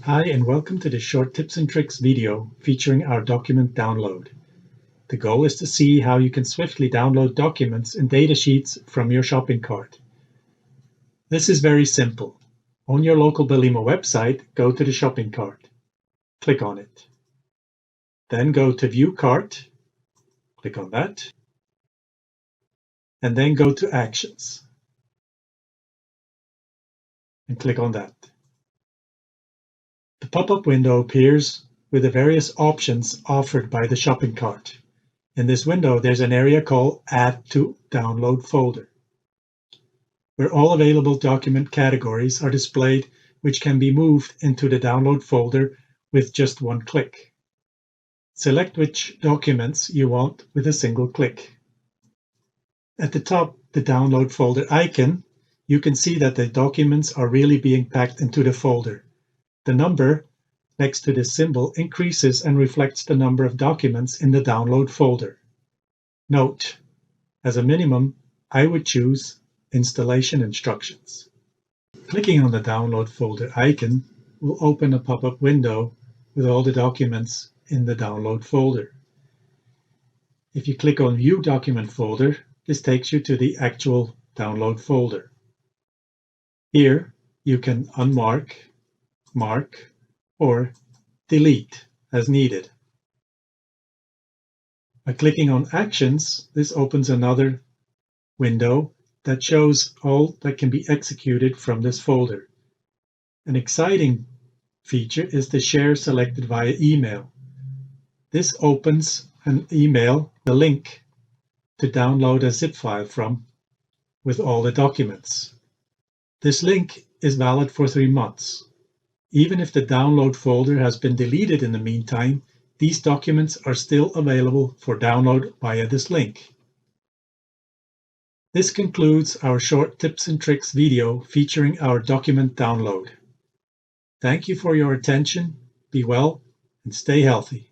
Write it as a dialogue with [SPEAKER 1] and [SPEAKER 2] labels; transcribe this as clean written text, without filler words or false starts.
[SPEAKER 1] Hi and welcome to this short tips and tricks video featuring our document download. The goal is to see how you can swiftly download documents and datasheets from your shopping cart. This is very simple. On your local Belimo website, go to the shopping cart. Click on it. Then go to View Cart. Click on that. And then go to Actions. And click on that. The pop-up window appears with the various options offered by the shopping cart. In this window, there's an area called Add to Download Folder, where all available document categories are displayed, which can be moved into the download folder with just one click. Select which documents you want with a single click. At the top, the download folder icon, you can see that the documents are really being packed into the folder. The number next to this symbol increases and reflects the number of documents in the download folder. Note, as a minimum, I would choose Installation Instructions. Clicking on the download folder icon will open a pop-up window with all the documents in the download folder. If you click on View Document Folder, this takes you to the actual download folder. Here you can unmark, mark, or delete as needed. By clicking on Actions, this opens another window that shows all that can be executed from this folder. An exciting feature is the Share selected via email. This opens an email, the link to download a zip file from with all the documents. This link is valid for 3 months. Even if the download folder has been deleted in the meantime, these documents are still available for download via this link. This concludes our short tips and tricks video featuring our document download. Thank you for your attention, be well, and stay healthy.